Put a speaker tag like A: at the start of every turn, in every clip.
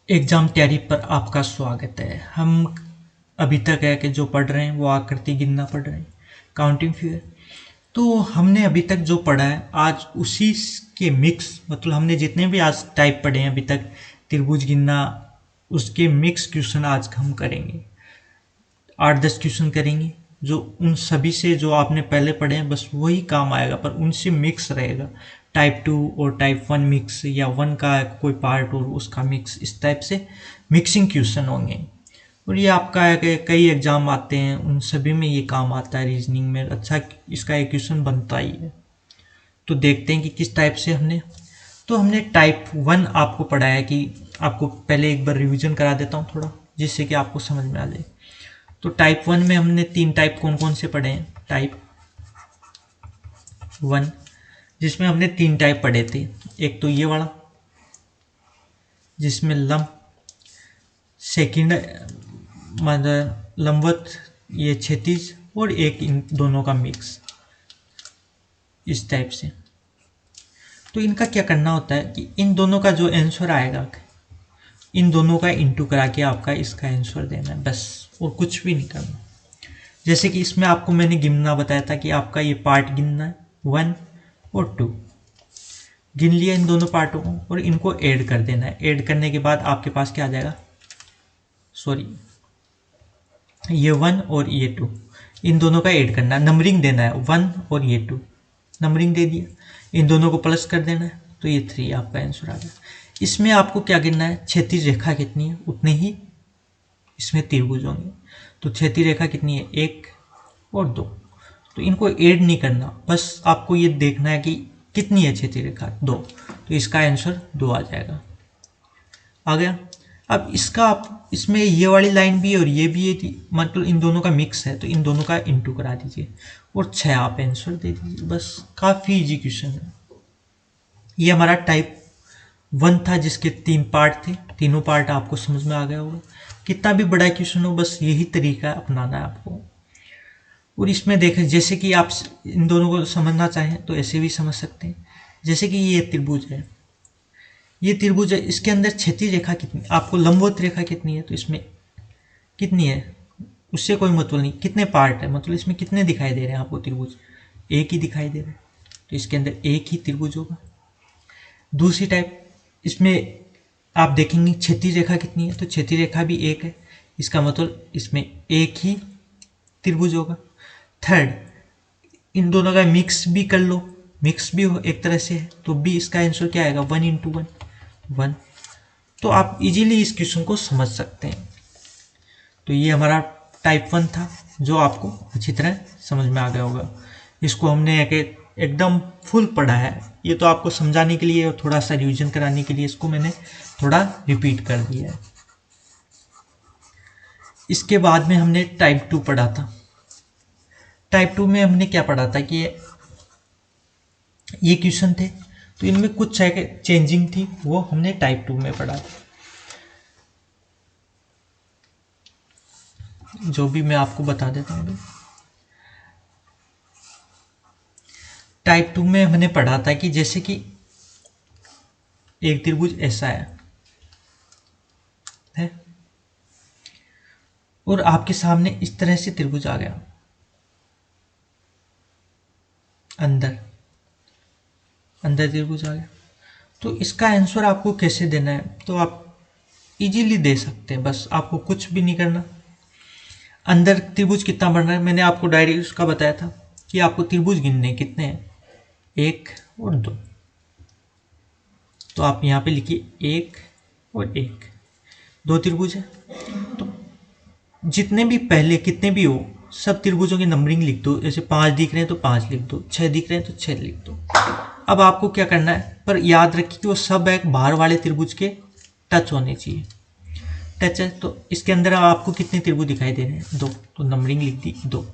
A: Exam तैयारी पर आपका स्वागत है। हम अभी तक है कि जो पढ़ रहे हैं वो आकृति गिनना पढ़ रहे हैं, काउंटिंग फिगर। तो हमने अभी तक जो पढ़ा है आज उसी के मिक्स, मतलब हमने जितने भी आज टाइप पढ़े हैं अभी तक, त्रिभुज गिनना, उसके मिक्स क्वेश्चन आज हम करेंगे। 8-10 क्वेश्चन करेंगे जो उन सभी से जो आपने पहले पढ़े हैं बस वही काम आएगा, पर उनसे मिक्स रहेगा। टाइप 2 और टाइप 1 मिक्स, या 1 का कोई पार्ट और उसका मिक्स, इस टाइप से मिक्सिंग क्वेश्चन होंगे। और ये आपका है कि कई एग्जाम आते हैं, उन सभी में ये काम आता है। रीजनिंग में अच्छा इसका एक क्वेश्चन बनता ही है। तो देखते हैं कि किस टाइप से हमने टाइप 1 आपको पढ़ाया कि आपको पहले एक बार रिवीजन करा देता हूँ थोड़ा, जिससे कि आपको समझ में आ जाए। तो टाइप 1 में हमने 3 टाइप कौन कौन से पढ़े हैं। टाइप 1 जिसमें हमने 3 टाइप पढ़े थे। एक तो ये वाला जिसमें लंब, सेकंड मतलब लंबवत, ये क्षैतिज, और एक इन दोनों का मिक्स, इस टाइप से। तो इनका क्या करना होता है कि इन दोनों का जो आंसर आएगा, इन दोनों का इंटू करा के आपका इसका आंसर देना है बस, और कुछ भी नहीं करना। जैसे कि इसमें आपको मैंने गिनना बताया था कि आपका ये पार्ट गिनना है 1 और 2। गिन लिया इन दोनों पार्टों को और इनको ऐड कर देना है। ऐड करने के बाद आपके पास क्या आ जाएगा, सॉरी, ये 1 और ये 2, इन दोनों का ऐड करना है, नंबरिंग देना है 1 और ये 2, नंबरिंग दे दिया, इन दोनों को प्लस कर देना है, तो ये 3 आपका आंसर आ गया। इसमें आपको क्या गिनना है, क्षैतिज रेखा कितनी है उतने ही इसमें त्रिभुज होंगे। तो क्षैतिज रेखा कितनी है, 1 और 2। तो इनको ऐड नहीं करना, बस आपको ये देखना है कि कितनी है क्षैतिज रेखा, 2। तो इसका आंसर 2 आ जाएगा, आ गया। अब इसका आप इसमें ये वाली लाइन भी है और ये भी है, मतलब इन दोनों का मिक्स है, तो इन दोनों का इंटू करा दीजिए और 6 आप आंसर दे दीजिए। बस काफ़ी इजी क्वेश्चन है। ये हमारा टाइप 1 था जिसके 3 पार्ट थे। तीनों पार्ट आपको समझ में आ गया होगा। कितना भी बड़ा क्वेश्चन हो बस यही तरीका अपनाना है आपको। और इसमें देखें, जैसे कि आप इन दोनों को समझना चाहें तो ऐसे भी समझ सकते हैं। जैसे कि ये त्रिभुज है, ये त्रिभुज है, इसके अंदर क्षैतिज रेखा कितनी, आपको लंबवत रेखा कितनी है, तो इसमें कितनी है उससे कोई मतलब नहीं, कितने पार्ट है, मतलब इसमें कितने दिखाई दे रहे हैं आपको त्रिभुज, एक ही दिखाई दे रहा है, तो इसके अंदर एक ही त्रिभुज होगा। दूसरी टाइप, इसमें आप देखेंगे क्षैतिज रेखा कितनी है, तो क्षैतिज रेखा भी एक है, इसका मतलब इसमें एक ही त्रिभुज होगा। थर्ड, इन दोनों का मिक्स भी कर लो, मिक्स भी एक तरह से है, तो भी इसका आंसर क्या आएगा, 1 इंटू 1, 1। तो आप इजीली इस क्वेश्चन को समझ सकते हैं। तो ये हमारा टाइप 1 था जो आपको अच्छी तरह समझ में आ गया होगा। इसको हमने एकदम फुल पढ़ा है, ये तो आपको समझाने के लिए और थोड़ा सा रिवीजन कराने के लिए इसको मैंने थोड़ा रिपीट कर दिया है। इसके बाद में हमने टाइप 2 पढ़ा था। टाइप 2 में हमने क्या पढ़ा था कि ये क्वेश्चन थे, तो इनमें कुछ चेंजिंग थी, वो हमने टाइप 2 में पढ़ा था। जो भी मैं आपको बता देता हूँ। टाइप 2 में हमने पढ़ा था कि जैसे कि एक त्रिभुज ऐसा है और आपके सामने इस तरह से त्रिभुज आ गया, अंदर अंदर त्रिभुज आ गया, तो इसका आंसर आपको कैसे देना है, तो आप इजीली दे सकते हैं, बस आपको कुछ भी नहीं करना। अंदर त्रिभुज कितना बन रहा है, मैंने आपको डायरेक्ट उसका बताया था कि आपको त्रिभुज गिनने कितने हैं, 1 और 2। तो आप यहाँ पे लिखिए 1 और 1, 2 त्रिभुज है। तो जितने भी पहले कितने भी हो, सब त्रिभुजों की नंबरिंग लिख दो। जैसे 5 दिख रहे हैं तो 5 लिख दो, 6 दिख रहे हैं तो 6 लिख दो। अब आपको क्या करना है, पर याद रखिए कि वो सब एक बाहर वाले त्रिभुज के टच होने चाहिए। टच है तो इसके अंदर आपको कितने त्रिभुज दिखाई दे रहे हैं, 2, तो नंबरिंग लिख दी 2।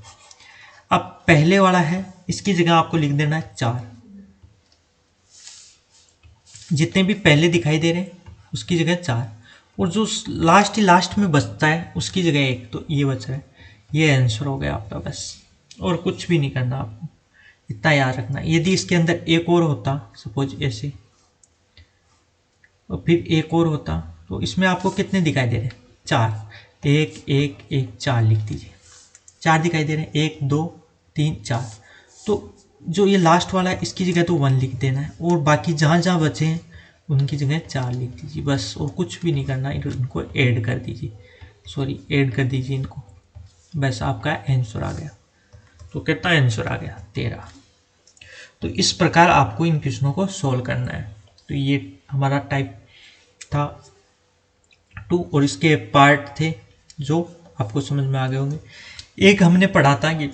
A: अब पहले वाला है, इसकी जगह आपको लिख देना है 4। जितने भी पहले दिखाई दे रहे हैं उसकी जगह 4, और जो लास्ट में बचता है उसकी जगह 1, तो ये बच रहा है। ये आंसर हो गया आपका, बस और कुछ भी नहीं करना आपको, इतना याद रखना। यदि इसके अंदर एक और होता, सपोज ऐसे, और फिर एक और होता, तो इसमें आपको कितने दिखाई दे रहे हैं? 4, 1 1 1 4 लिख दीजिए। 4 दिखाई दे रहे हैं, 1 2 3 4। तो जो ये लास्ट वाला है इसकी जगह तो 1 लिख देना है, और बाकी जहाँ जहाँ बचे हैं उनकी जगह 4 लिख दीजिए बस, और कुछ भी नहीं करना, इनको ऐड कर दीजिए, सॉरी ऐड कर दीजिए इनको, बस आपका आंसर आ गया। तो कितना आंसर आ गया? 13। तो इस प्रकार आपको इन क्वेश्चनों को सॉल्व करना है। तो ये हमारा टाइप था 2, और इसके पार्ट थे जो आपको समझ में आ गए होंगे। एक हमने पढ़ा था कि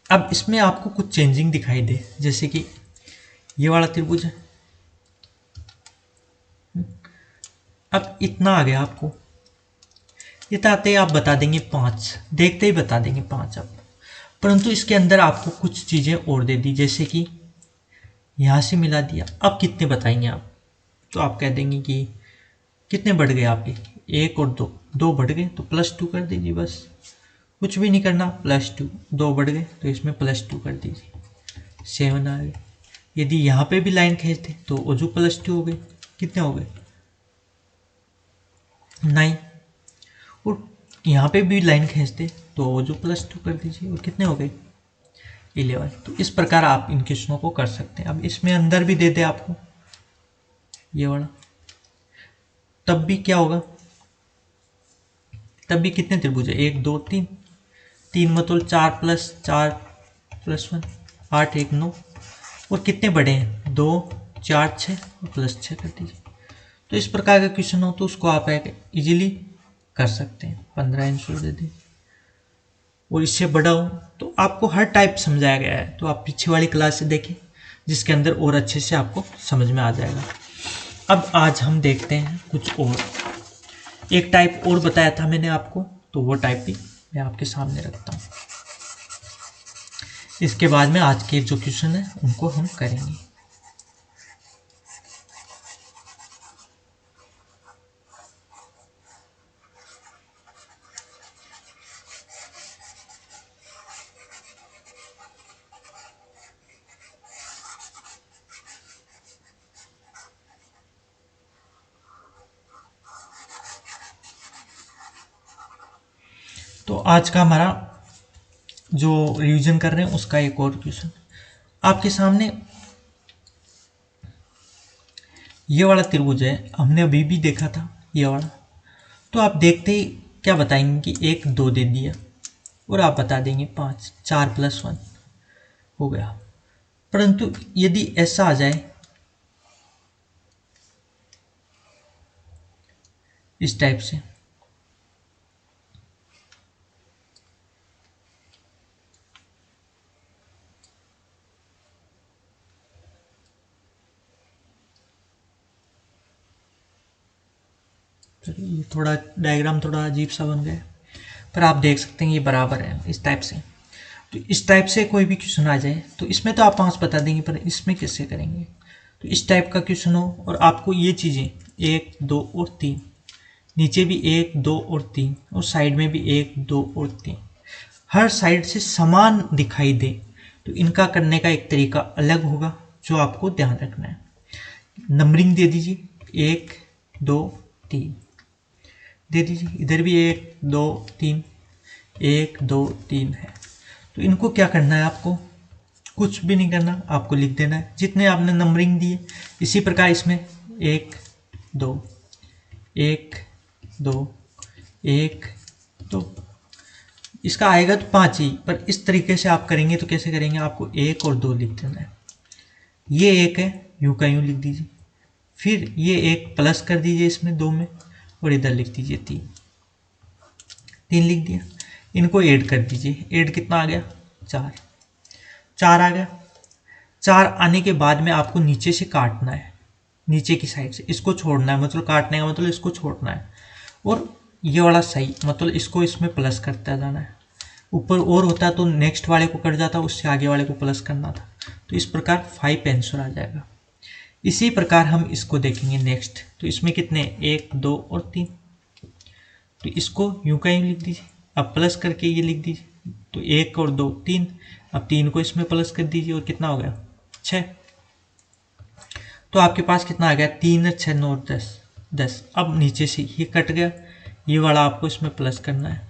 A: अब इसमें आपको कुछ चेंजिंग दिखाई दे, जैसे कि ये वाला त्रिभुज है, अब इतना आ गया आपको, इतना आते ही आप बता देंगे 5, देखते ही बता देंगे 5 अब। परंतु इसके अंदर आपको कुछ चीज़ें और दे दी, जैसे कि यहाँ से मिला दिया, अब कितने बताएंगे आप? तो आप कह देंगे कि कितने बढ़ गए आपके? 1 और 2, 2 बढ़ गए तो +2 कर दीजिए बस, कुछ भी नहीं करना, +2, 2 बढ़ गए तो इसमें +2 कर दीजिए, 7 आ गए। यदि यहाँ पे भी लाइन खींचते तो ओजू +2 हो गए, कितने हो गए? 9। और यहाँ पे भी लाइन खींचते तो ओजू +2 कर दीजिए, और कितने हो गए? 11। तो इस प्रकार आप इन क्वेश्चनों को कर सकते हैं। अब इसमें अंदर भी दे दे आपको ये वाला, तब भी क्या होगा? तब भी कितने त्रिभुज है? 1 2 3, 3 मतलब 4 + 4 + 1 8 1 9, और कितने बड़े हैं? 2 4 6 और +6 कर दीजिए। तो इस प्रकार का क्वेश्चन हो तो उसको आप इजीली कर सकते हैं। 15 आंसर दे दें, और इससे बड़ा हो तो आपको हर टाइप समझाया गया है, तो आप पीछे वाली क्लास से देखें जिसके अंदर और अच्छे से आपको समझ में आ जाएगा। अब आज हम देखते हैं कुछ और, एक टाइप और बताया था मैंने आपको, तो वो टाइप भी मैं आपके सामने रखता हूँ। इसके बाद में आज के जो क्वेश्चन है उनको हम करेंगे। तो आज का हमारा जो रिवीजन कर रहे हैं उसका एक और क्वेश्चन आपके सामने, ये वाला त्रिभुज है, हमने अभी भी देखा था ये वाला। तो आप देखते ही क्या बताएंगे कि 1 2 दे दिया, और आप बता देंगे 5, 4 + 1 हो गया। परंतु यदि ऐसा आ जाए इस टाइप से, ये थोड़ा डायग्राम थोड़ा अजीब सा बन गया, पर आप देख सकते हैं ये बराबर है इस टाइप से। तो इस टाइप से कोई भी क्वेश्चन आ जाए तो इसमें तो आप 5 बता देंगे, पर इसमें कैसे करेंगे? तो इस टाइप का क्वेश्चन हो और आपको ये चीज़ें 1 2 और 3, नीचे भी 1 2 और 3, और साइड में भी 1 2 और 3, हर साइड से समान दिखाई दे, तो इनका करने का एक तरीका अलग होगा जो आपको ध्यान रखना है। नंबरिंग दे दीजिए 1 2 3 दे दीजिए, इधर भी 1 2 3 1 2 3 है। तो इनको क्या करना है? आपको कुछ भी नहीं करना, आपको लिख देना है जितने आपने नंबरिंग दिए। इसी प्रकार इसमें 1 2 1 2 1 2, इसका आएगा तो 5 ही, पर इस तरीके से आप करेंगे तो कैसे करेंगे? आपको 1 और 2 लिख देना है। ये 1 है, यूं का यूं लिख दीजिए, फिर ये 1 प्लस कर दीजिए इसमें 2 में, और इधर लिख दीजिए 3, 3 लिख दिया। इनको ऐड कर दीजिए, ऐड कितना आ गया? 4, 4 आ गया। 4 आने के बाद में आपको नीचे से काटना है, नीचे की साइड से इसको छोड़ना है, मतलब काटने का मतलब इसको छोड़ना है, और ये वाला सही मतलब इसको इसमें प्लस करता जाना है। ऊपर और होता तो नेक्स्ट वाले को कट जाता, उससे आगे वाले को प्लस करना था। तो इस प्रकार 5 आंसर आ जाएगा। इसी प्रकार हम इसको देखेंगे नेक्स्ट। तो इसमें कितने? 1 2 और 3, तो इसको यूं का यूं लिख दीजिए, अब प्लस करके ये लिख दीजिए। तो 1 और 2 3, अब 3 को इसमें प्लस कर दीजिए, और कितना हो गया? 6। तो आपके पास कितना आ गया, 3 6 9 10 10। अब नीचे से ये कट गया, ये वाला आपको इसमें प्लस करना है,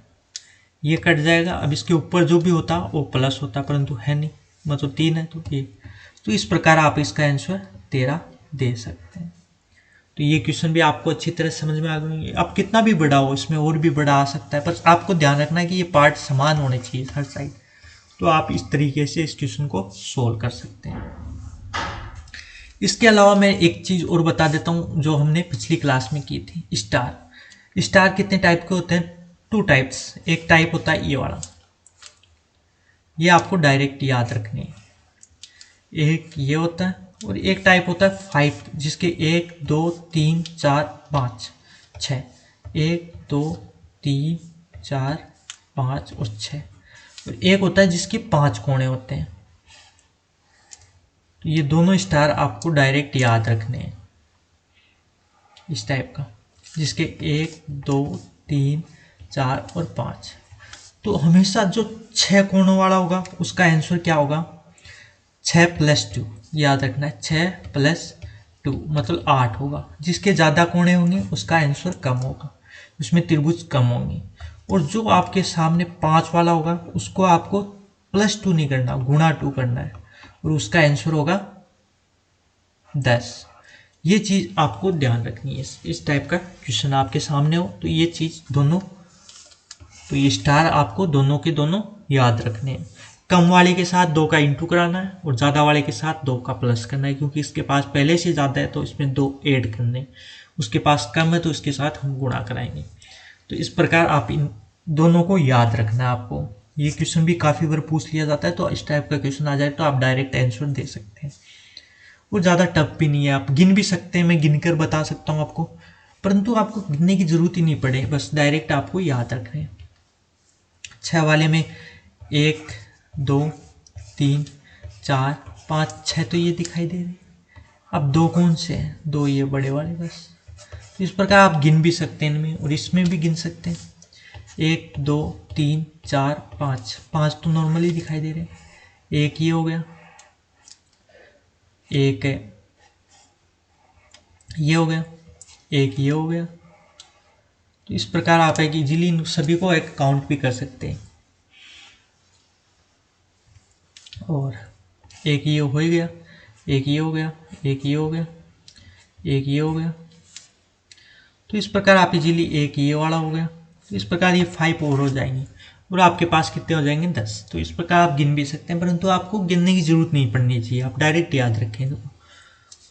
A: ये कट जाएगा। अब इसके ऊपर जो भी होता वो प्लस होता, परंतु है नहीं, मतलब 3 है तो ये। तो इस प्रकार आप इसका आंसर 13 दे सकते हैं। तो ये क्वेश्चन भी आपको अच्छी तरह समझ में आ गए। अब कितना भी बड़ा हो, इसमें और भी बड़ा आ सकता है, पर आपको ध्यान रखना है कि ये पार्ट समान होने चाहिए हर साइड। तो आप इस तरीके से इस क्वेश्चन को सोल्व कर सकते हैं। इसके अलावा मैं एक चीज़ और बता देता हूँ जो हमने पिछली क्लास में की थी, स्टार। स्टार कितने टाइप के होते हैं, 2 टाइप्स। एक टाइप होता है ये वाला, ये आपको डायरेक्ट याद रखने है। एक ये होता है, और एक टाइप होता है 5, जिसके 1 2 3 4 5 6, 1 2 3 4 5 और 6। और एक होता है जिसके 5 कोने होते हैं। तो ये दोनों स्टार आपको डायरेक्ट याद रखने हैं, इस टाइप का, जिसके 1 2 3 4 और 5। तो हमेशा जो 6 कोनों वाला होगा उसका आंसर क्या होगा, 6 + 2। याद रखना है, 6 + 2 मतलब 8 होगा। जिसके ज़्यादा कोने होंगे उसका आंसर कम होगा, उसमें त्रिभुज कम होंगे। और जो आपके सामने 5 वाला होगा उसको आपको +2 नहीं करना, गुणा 2 करना है, और उसका आंसर होगा 10। ये चीज़ आपको ध्यान रखनी है। इस टाइप का क्वेश्चन आपके सामने हो तो ये चीज़ दोनों, तो ये स्टार आपको दोनों के दोनों याद रखने हैं। कम वाले के साथ 2 का इंटू कराना है, और ज़्यादा वाले के साथ 2 का प्लस करना है, क्योंकि इसके पास पहले से ज़्यादा है तो इसमें 2 ऐड करने, उसके पास कम है तो इसके साथ हम गुणा कराएंगे। तो इस प्रकार आप इन दोनों को याद रखना है आपको। ये क्वेश्चन भी काफ़ी बार पूछ लिया जाता है, तो इस टाइप का क्वेश्चन आ जाए तो आप डायरेक्ट आंसर दे सकते हैं। वो ज़्यादा टफ भी नहीं है, आप गिन भी सकते हैं, मैं गिन कर बता सकता हूँ आपको, परंतु आपको गिनने की ज़रूरत ही नहीं पड़े, बस डायरेक्ट आपको याद रखना है। 6 वाले में 1 2 3 4 5 6 तो ये दिखाई दे रहे। अब 2 कौन से हैं, 2 ये बड़े वाले बस। तो इस प्रकार आप गिन भी सकते हैं इनमें, और इसमें भी गिन सकते हैं। 1 2 3 4 5, 5 तो नॉर्मली दिखाई दे रहे हैं। एक ये हो गया, एक ये हो गया, एक ये हो गया। तो इस प्रकार आप एक इजीली इन सभी को एक काउंट भी कर सकते हैं। और एक ये हो ही गया, एक ये हो गया, एक ये हो गया, एक ये हो गया। तो इस प्रकार आप इजीली, एक ये वाला हो गया। तो इस प्रकार ये 5 और हो जाएंगे, और आपके पास कितने हो जाएंगे, 10। तो इस प्रकार आप गिन भी सकते हैं, परंतु आपको गिनने की जरूरत नहीं पड़नी चाहिए, आप डायरेक्ट याद रखें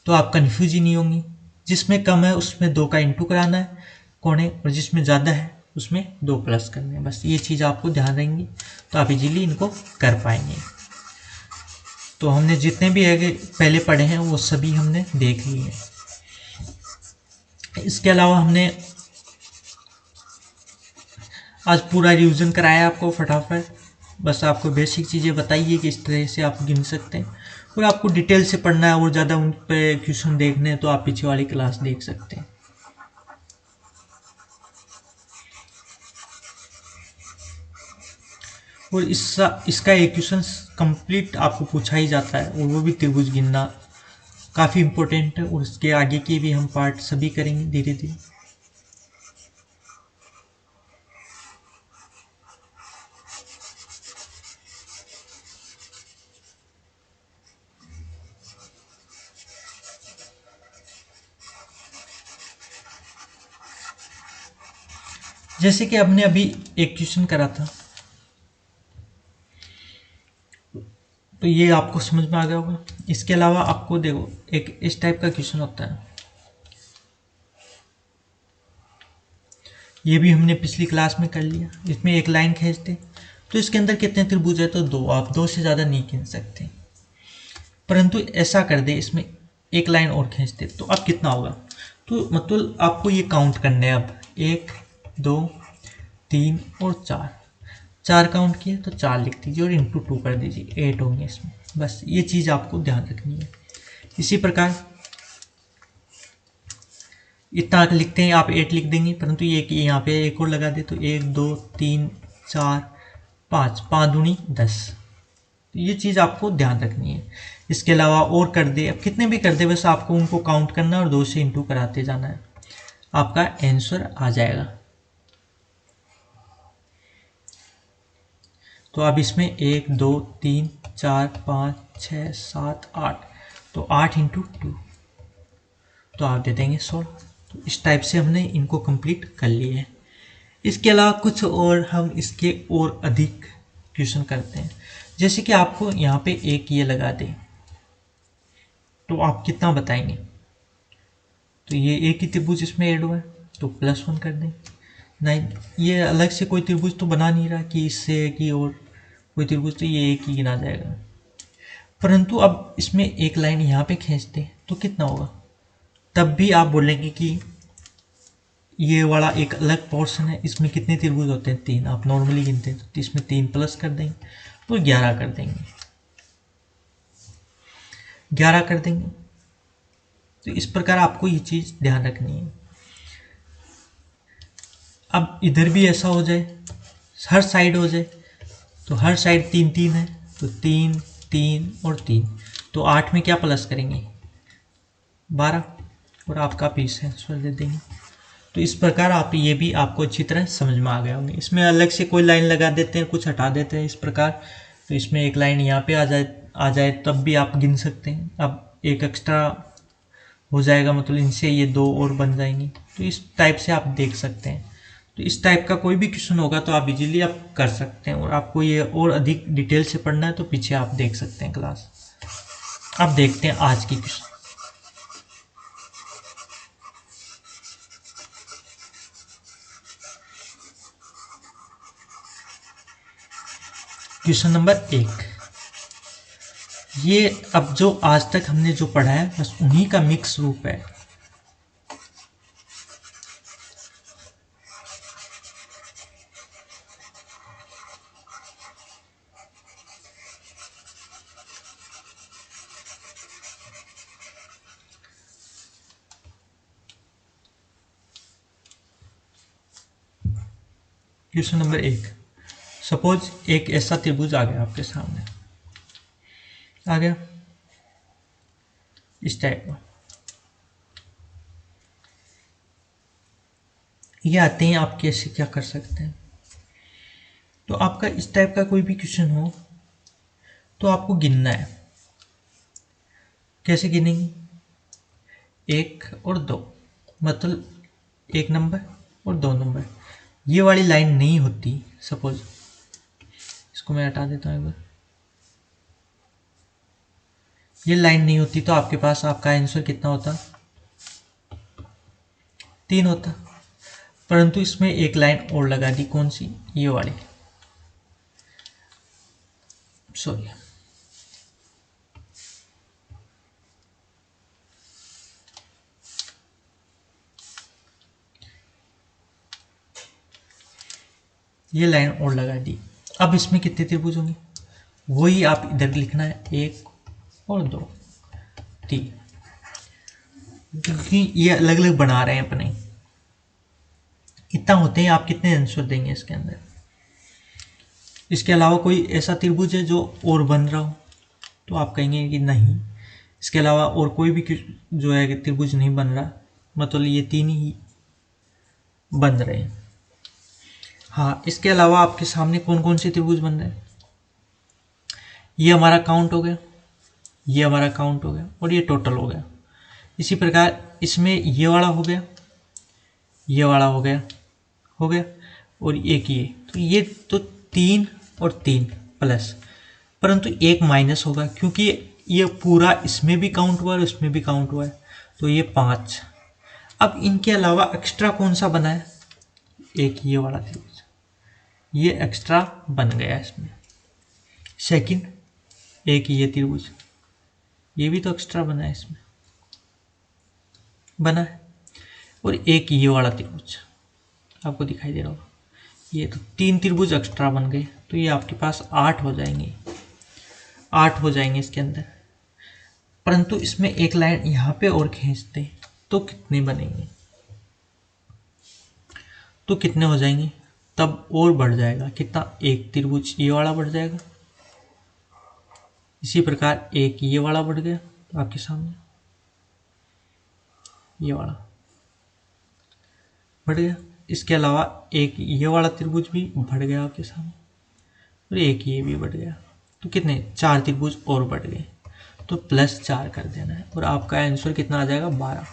A: तो आप कन्फ्यूज ही नहीं होंगी। जिसमें कम है उसमें 2 का इंटू कराना है कोने, और जिसमें ज़्यादा है उसमें 2 प्लस करने हैं। बस ये चीज़ आपको ध्यान रहेंगी तो आप इजीली इनको कर पाएंगे। तो हमने जितने भी आगे पहले पढ़े हैं वो सभी हमने देख लिए हैं। इसके अलावा हमने आज पूरा रिवीजन कराया आपको फटाफट। बस आपको बेसिक चीज़ें बताइए कि इस तरह से आप गिन सकते हैं, और आपको डिटेल से पढ़ना है और ज़्यादा उन पे क्वेश्चन देखने हैं तो आप पीछे वाली क्लास देख सकते हैं। और इसका एक क्वेश्चन कंप्लीट आपको पूछा ही जाता है, और वो भी त्रिभुज गिनना काफ़ी इम्पोर्टेंट है, और उसके आगे की भी हम पार्ट सभी करेंगे धीरे धीरे। जैसे कि हमने अभी एक क्वेश्चन करा था, तो ये आपको समझ में आ गया होगा। इसके अलावा आपको देखो एक इस टाइप का क्वेश्चन होता है, ये भी हमने पिछली क्लास में कर लिया। इसमें एक लाइन खींचते, तो इसके अंदर कितने त्रिभुज है, तो 2। आप 2 से ज़्यादा नहीं खींच सकते, परंतु ऐसा कर दे इसमें एक लाइन और खींचते तो अब कितना होगा। तो मतलब आपको ये काउंट करने हैं अब 1 2 3 और 4। 4 काउंट किए तो 4 लिख दीजिए, और इंटू 2 कर दीजिए, 8 होंगे इसमें। बस ये चीज़ आपको ध्यान रखनी है। इसी प्रकार इतना लिखते हैं आप 8 लिख देंगे, परंतु ये कि यहाँ पे एक और लगा दे तो 1 2 3 4 5, 5 दूनी 10। ये चीज़ आपको ध्यान रखनी है। इसके अलावा और कर दे, अब कितने भी कर दे, बस आपको उनको काउंट करना है और 2 से इंटू कराते जाना है, आपका आंसर आ जाएगा। तो अब इसमें 1 2 3 4 5 6 7 8, तो 8 इंटू 2, तो आप दे देंगे 16। तो इस टाइप से हमने इनको कंप्लीट कर लिए है। इसके अलावा कुछ और हम इसके और अधिक क्वेश्चन करते हैं। जैसे कि आपको यहाँ पे एक ये लगा दें, तो आप कितना बताएंगे? तो ये एक ही त्रिभुज इसमें ऐड हुआ है, तो +1 कर दें। नहीं, ये अलग से कोई त्रिभुज तो बना नहीं रहा कि इससे कि और कोई त्रिभुज, तो ये एक ही गिना जाएगा। परंतु अब इसमें एक लाइन यहाँ पे खींचते हैं तो कितना होगा? तब भी आप बोलेंगे कि ये वाला एक अलग पोर्शन है, इसमें कितने त्रिभुज होते हैं? 3। आप नॉर्मली गिनते हैं तो इसमें 3 प्लस कर देंगे तो 11 कर देंगे, 11 कर देंगे। तो इस प्रकार आपको ये चीज़ ध्यान रखनी है। अब इधर भी ऐसा हो जाए, हर साइड हो जाए, तो हर साइड 3 3 है, तो 3 3 और 3, तो 8 में क्या प्लस करेंगे? 12, और आपका पीस आंसर दे देंगे। तो इस प्रकार आप ये भी आपको अच्छी तरह समझ में आ गया होंगे। इसमें अलग से कोई लाइन लगा देते हैं, कुछ हटा देते हैं इस प्रकार, तो इसमें एक लाइन यहाँ पे आ जाए तब भी आप गिन सकते हैं। अब एक एक्स्ट्रा हो जाएगा, मतलब इनसे ये 2 और बन जाएंगी, तो इस टाइप से आप देख सकते हैं। तो इस टाइप का कोई भी क्वेश्चन होगा तो आप इजीली आप कर सकते हैं, और आपको ये और अधिक डिटेल से पढ़ना है तो पीछे आप देख सकते हैं क्लास। अब देखते हैं आज की क्वेश्चन। क्वेश्चन नंबर 1, ये अब जो आज तक हमने जो पढ़ा है बस उन्हीं का मिक्स रूप है। क्वेश्चन नंबर 1, सपोज एक ऐसा त्रिभुज आ गया आपके सामने, आ गया इस टाइप का। ये आते हैं, आप कैसे क्या कर सकते हैं। तो आपका इस टाइप का कोई भी क्वेश्चन हो तो आपको गिनना है। कैसे गिनेंगे? 1 और 2, मतलब 1 नंबर और 2 नंबर। ये वाली लाइन नहीं होती, सपोज इसको मैं हटा देता हूँ एक बार, ये लाइन नहीं होती तो आपके पास आपका आंसर कितना होता? 3 होता। परंतु इसमें एक लाइन और लगा दी, कौन सी? ये वाली, सॉरी, ये लाइन और लगा दी। अब इसमें कितने त्रिभुज होंगे? वही आप इधर लिखना है, 1 और 2 3, क्योंकि ये अलग अलग बना रहे हैं अपने, इतना होते हैं। आप कितने आंसर देंगे इसके अंदर? इसके अलावा कोई ऐसा त्रिभुज है जो और बन रहा हो तो आप कहेंगे कि नहीं, इसके अलावा और कोई भी जो है त्रिभुज नहीं बन रहा, मतलब ये 3 ही बन रहे हैं। हाँ, इसके अलावा आपके सामने कौन कौन से त्रिभुज बन रहे हैं? ये हमारा काउंट हो गया, ये हमारा काउंट हो गया, और ये टोटल हो गया। इसी प्रकार इसमें ये वाला हो गया, ये वाला हो गया, हो गया, और एक ये, तो ये तो 3 और 3 प्लस, परंतु एक माइनस होगा क्योंकि ये पूरा इसमें भी काउंट हुआ है और इसमें भी काउंट हुआ है, तो ये 5। अब इनके अलावा एक्स्ट्रा कौन सा बना है? एक ये वाला त्रिभुज, ये एक्स्ट्रा बन गया इसमें। सेकंड, एक ये त्रिभुज, ये भी तो एक्स्ट्रा बना है, इसमें बना है। और एक ये वाला त्रिभुज आपको दिखाई दे रहा होगा, ये तो 3 त्रिभुज एक्स्ट्रा बन गए, तो ये आपके पास 8 हो जाएंगे, 8 हो जाएंगे इसके अंदर। परंतु इसमें एक लाइन यहाँ पे और खींचते तो कितने बनेंगे? तो कितने हो जाएंगे? तब और बढ़ जाएगा, कितना? एक त्रिभुज ये वाला बढ़ जाएगा, इसी प्रकार एक ये वाला बढ़ गया तो आपके सामने ये वाला बढ़ गया। इसके अलावा एक ये वाला त्रिभुज भी बढ़ गया आपके सामने और एक ये भी बढ़ गया। तो कितने 4 त्रिभुज और बढ़ गए, तो +4 कर देना है और आपका आंसर कितना आ जाएगा 12।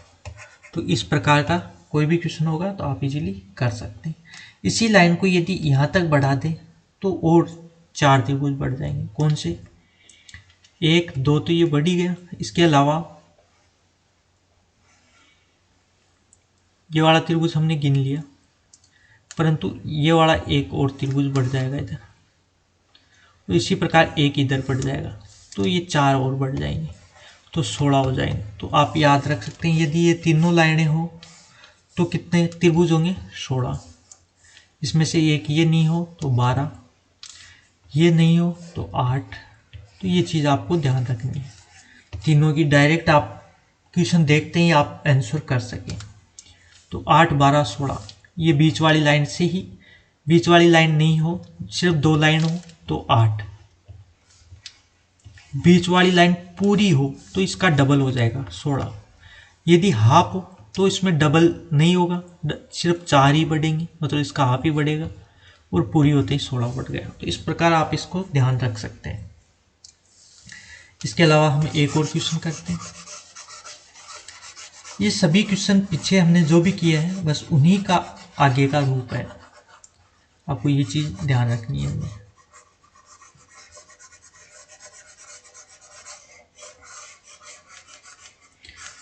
A: तो इस प्रकार का कोई भी क्वेश्चन होगा तो आप इजीली कर सकते हैं। इसी लाइन को यदि यहाँ तक बढ़ा दें तो और 4 त्रिभुज बढ़ जाएंगे। कौन से? 1 2 तो ये बढ़ ही गया। इसके अलावा ये वाला त्रिभुज हमने गिन लिया, परंतु ये वाला एक और त्रिभुज बढ़ जाएगा इधर, तो इसी प्रकार एक इधर बढ़ जाएगा, तो ये 4 और बढ़ जाएंगे, तो 16 हो जाएंगे। तो आप याद रख सकते हैं यदि ये तीनों लाइनें हो तो कितने त्रिभुज होंगे? 16। इसमें से एक ये नहीं हो तो 12, ये नहीं हो तो 8। तो ये चीज़ आपको ध्यान रखनी है, तीनों की डायरेक्ट आप क्वेश्चन देखते ही आप आंसर कर सकें। तो 8 12 16, ये बीच वाली लाइन से ही, बीच वाली लाइन नहीं हो, सिर्फ 2 लाइन हो तो 8, बीच वाली लाइन पूरी हो तो इसका डबल हो जाएगा 16, यदि हाफ हो तो इसमें डबल नहीं होगा, सिर्फ 4 ही बढ़ेंगे, मतलब इसका हाफ ही बढ़ेगा और पूरी होते ही 16 बढ़ गया। तो इस प्रकार आप इसको ध्यान रख सकते हैं। इसके अलावा हम एक और क्वेश्चन करते हैं। ये सभी क्वेश्चन पीछे हमने जो भी किए हैं बस उन्हीं का आगे का रूप है, आपको ये चीज़ ध्यान रखनी है हमें।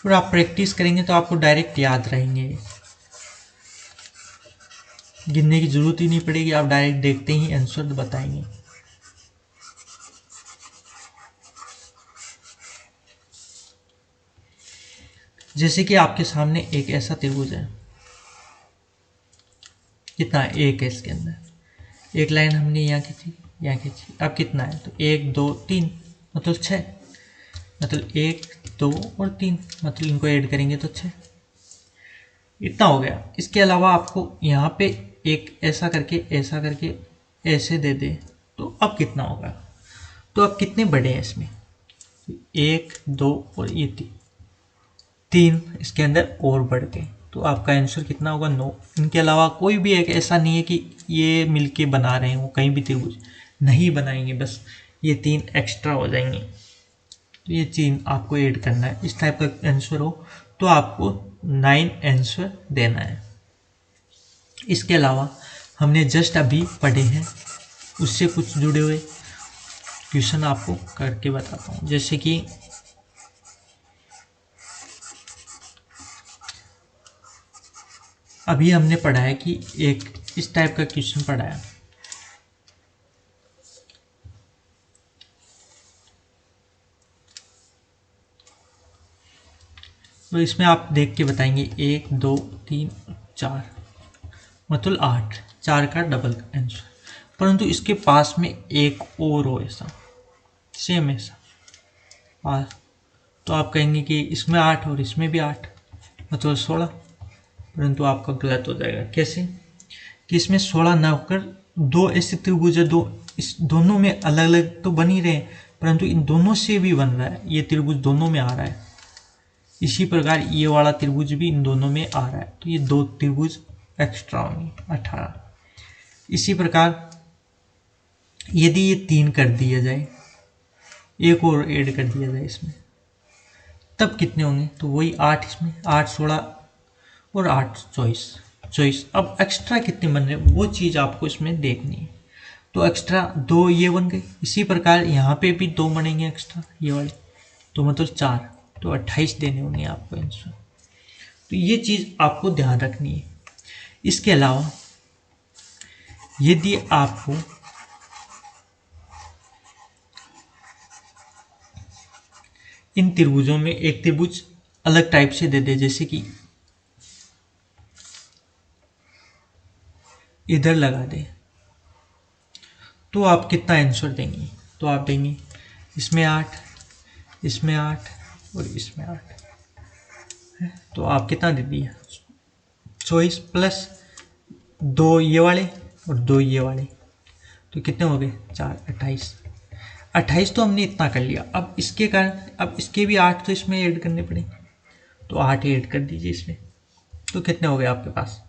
A: और आप प्रैक्टिस करेंगे तो आपको डायरेक्ट याद रहेंगे, गिनने की जरूरत ही नहीं पड़ेगी, आप डायरेक्ट देखते ही आंसर बताएंगे। जैसे कि आपके सामने एक ऐसा त्रिभुज है, कितना है? एक है, इसके अंदर एक लाइन हमने यहाँ खींची, यहाँ खींची, अब कितना है? तो 1 2 3 मतलब 6, मतलब 1 2 और 3, मतलब इनको ऐड करेंगे तो 6, इतना हो गया। इसके अलावा आपको यहाँ पे एक ऐसा करके ऐसे दे दे तो अब कितना होगा? तो अब कितने बड़े हैं इसमें? 1 2 और ये 3 इसके अंदर और बढ़ गए, तो आपका आंसर कितना होगा? 9। इनके अलावा कोई भी एक ऐसा नहीं है कि ये मिलके बना रहे हो, कहीं भी त्रिभुज नहीं बनाएंगे, बस ये 3 एक्स्ट्रा हो जाएंगे, तो ये 3 आपको ऐड करना है। इस टाइप का आंसर हो तो आपको 9 आंसर देना है। इसके अलावा हमने जस्ट अभी पढ़े हैं उससे कुछ जुड़े हुए क्वेश्चन आपको करके बताता हूँ। जैसे कि अभी हमने पढ़ा है कि एक इस टाइप का क्वेश्चन पढ़ा है, तो इसमें आप देख के बताएंगे 1 2 3 4 मतलब 8, 4 का डबल आंसर, परंतु इसके पास में एक और हो ऐसा सेम ऐसा, तो आप कहेंगे कि इसमें 8 और इसमें भी 8 मतलब 16, परंतु आपका गलत हो जाएगा। कैसे? कि इसमें 16 ना होकर दो ऐसे त्रिभुज है, दो इस दोनों में अलग अलग तो बन ही रहे हैं, परंतु इन दोनों से भी बन रहा है, ये त्रिभुज दोनों में आ रहा है। इसी प्रकार ये वाला त्रिभुज भी इन दोनों में आ रहा है, तो ये 2 त्रिभुज एक्स्ट्रा होंगे 18। इसी प्रकार यदि ये 3 कर दिया जाए, एक और ऐड कर दिया जाए इसमें, तब कितने होंगे? तो वही 8, इसमें 8 16 और 8 24। अब एक्स्ट्रा कितने बन रहे हैं वो चीज़ आपको इसमें देखनी है। तो एक्स्ट्रा 2 ये बन गए, इसी प्रकार यहाँ पे भी 2 बनेंगे एक्स्ट्रा ये वाले, तो मतलब 4, तो 28 देने होंगे आपको आंसर। तो ये चीज़ आपको ध्यान रखनी है। इसके अलावा यदि आपको इन त्रिभुजों में एक त्रिभुज अलग टाइप से दे दे, जैसे कि इधर लगा दे, तो आप कितना आंसर देंगे? तो आप देंगे इसमें 8, इसमें 8 और इसमें 8, तो आप कितना दे दिया? 24 प्लस 2 ये वाले और 2 ये वाले, तो कितने हो गए? 4 28। 28 तो हमने इतना कर लिया, अब इसके कारण अब इसके भी 8 तो इसमें ऐड करने पड़े, तो 8 ऐड कर दीजिए इसमें। तो कितने हो गए आपके पास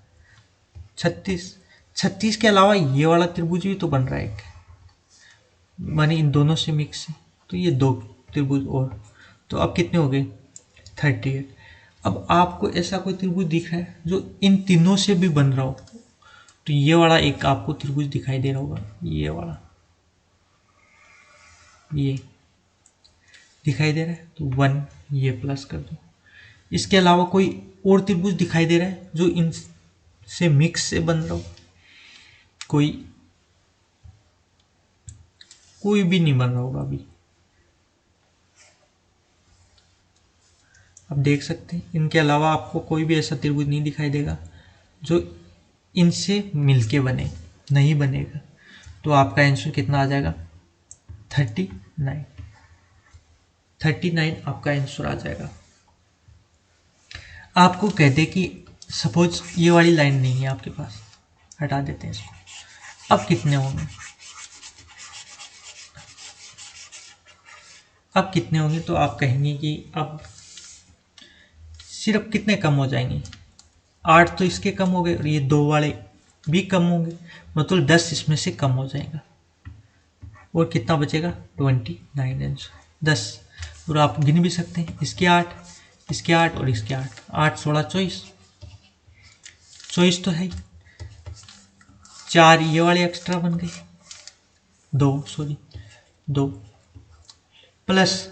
A: 36। 36 के अलावा ये वाला त्रिभुज भी तो बन रहा है एक, माने इन दोनों से मिक्स है, तो ये दो त्रिभुज और, तो अब कितने हो गए 38। अब आपको ऐसा कोई त्रिभुज दिख रहा है जो इन तीनों से भी बन रहा हो, तो ये वाला एक आपको त्रिभुज दिखाई दे रहा होगा, ये वाला, ये दिखाई दे रहा है, तो 1 ये प्लस कर दो। इसके अलावा कोई और त्रिभुज दिखाई दे रहा है जो इन से मिक्स से बन रहा हो, कोई भी नहीं बन रहा होगा अभी। आप देख सकते हैं इनके अलावा आपको कोई भी ऐसा त्रिभुज नहीं दिखाई देगा जो इनसे मिलके बने, नहीं बनेगा। तो आपका आंसर कितना आ जाएगा 39। 39 आपका आंसर आ जाएगा। आपको कह दे कि सपोज ये वाली लाइन नहीं है आपके पास, हटा देते हैं इसको। अब कितने होंगे, अब कितने होंगे, तो आप कहेंगे कि अब सिर्फ कितने कम हो जाएंगे, 8 तो इसके कम हो गए और ये दो वाले भी कम होंगे, मतलब 10 इसमें से कम हो जाएगा और कितना बचेगा 29 आंसर 10। और आप गिन भी सकते हैं, इसके 8, इसके 8 और इसके 8, 8 16 24, 24 तो है ही, 4 ये वाले एक्स्ट्रा बन गए, 2 प्लस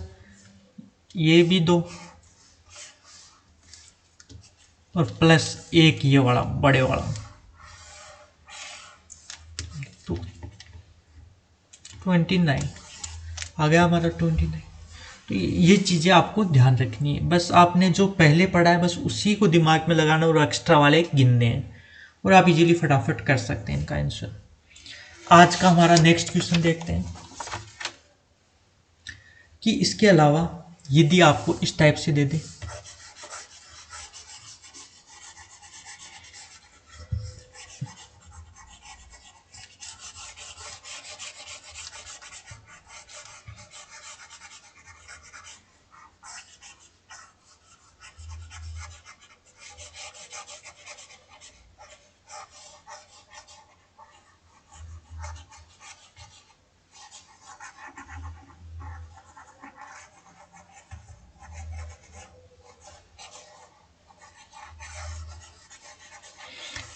A: ये भी 2 और प्लस 1 ये वाला बड़े वाला, तो 29 आ गया हमारा 29। तो ये चीज़ें आपको ध्यान रखनी है, बस आपने जो पहले पढ़ा है बस उसी को दिमाग में लगाना और एक्स्ट्रा वाले गिनने हैं, और आप इजीली फटाफट कर सकते हैं इनका आंसर। आज का हमारा नेक्स्ट क्वेश्चन देखते हैं कि इसके अलावा यदि आपको इस टाइप से दे दे,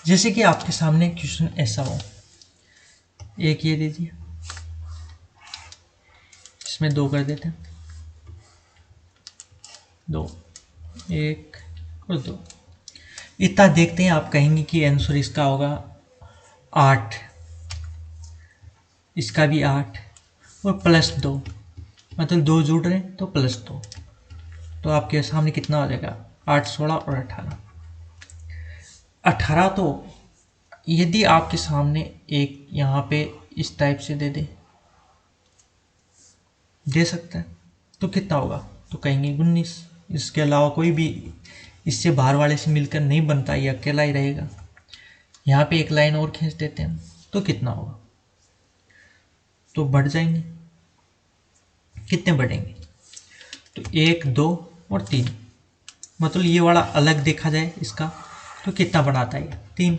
A: जैसे कि आपके सामने क्वेश्चन ऐसा हो, एक ये दीजिए, इसमें 2 कर देते हैं, 2 1 और 2, इतना देखते हैं। आप कहेंगे कि आंसर इसका होगा 8, इसका भी 8 और प्लस 2, मतलब 2 जुड़ रहे हैं तो प्लस 2, तो आपके सामने कितना हो जाएगा 8 16 और 18। 18 तो यदि आपके सामने एक यहाँ पे इस टाइप से दे सकता है तो कितना होगा, तो कहेंगे 19। इसके अलावा कोई भी इससे बाहर वाले से मिलकर नहीं बनता, ये अकेला ही रहेगा। यहाँ पे एक लाइन और खींच देते हैं तो कितना होगा, तो बढ़ जाएंगे, कितने बढ़ेंगे, तो 1 2 और 3, मतलब ये वाला अलग देखा जाए इसका तो कितना बनाता है 3,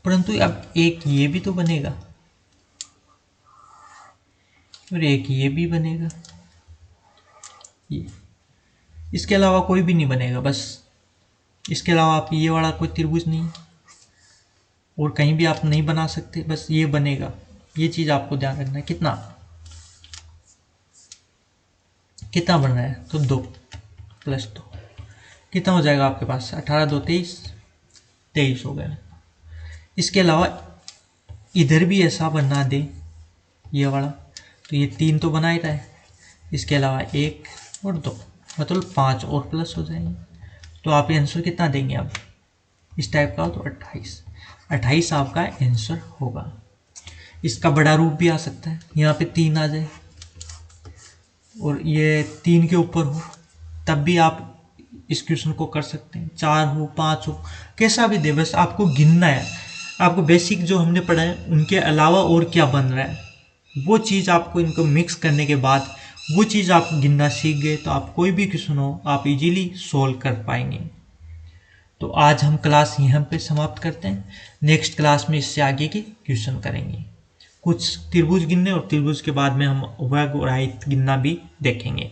A: परंतु अब एक ये भी तो बनेगा और एक ये भी बनेगा, ये इसके अलावा कोई भी नहीं बनेगा, बस इसके अलावा आप ये वाला कोई त्रिभुज नहीं और कहीं भी आप नहीं बना सकते, बस ये बनेगा। ये चीज़ आपको ध्यान रखना है। कितना कितना बन रहा है, तो 2 प्लस 2 कितना हो जाएगा आपके पास 18 2 23, 23 हो गया। इसके अलावा इधर भी ऐसा बना दे ये वाला, तो ये 3 तो बना ही रहा है, इसके अलावा 1 और 2, मतलब 5 और प्लस हो जाएंगे। तो आप आंसर कितना देंगे अब इस टाइप का, तो 28 आपका आंसर होगा। इसका बड़ा रूप भी आ सकता है, यहाँ पे 3 आ जाए और ये 3 के ऊपर हो, तब भी आप इस क्वेश्चन को कर सकते हैं। 4 हो 5 हो, कैसा भी दे, बस आपको गिनना है। आपको बेसिक जो हमने पढ़ा है उनके अलावा और क्या बन रहा है वो चीज़ आपको इनको मिक्स करने के बाद वो चीज़ आप गिनना सीख गए तो आप कोई भी क्वेश्चन हो आप इजीली सोल्व कर पाएंगे। तो आज हम क्लास यहाँ पे समाप्त करते हैं। नेक्स्ट क्लास में इससे आगे की क्वेश्चन करेंगे। कुछ त्रिभुज गिनने और त्रिभुज के बाद में हम वर्ग और आयत गिनना भी देखेंगे।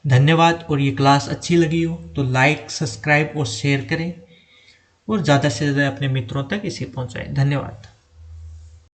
A: धन्यवाद। और ये क्लास अच्छी लगी हो तो लाइक, सब्सक्राइब और शेयर करें और ज़्यादा से ज़्यादा अपने मित्रों तक इसे पहुँचाएं। धन्यवाद।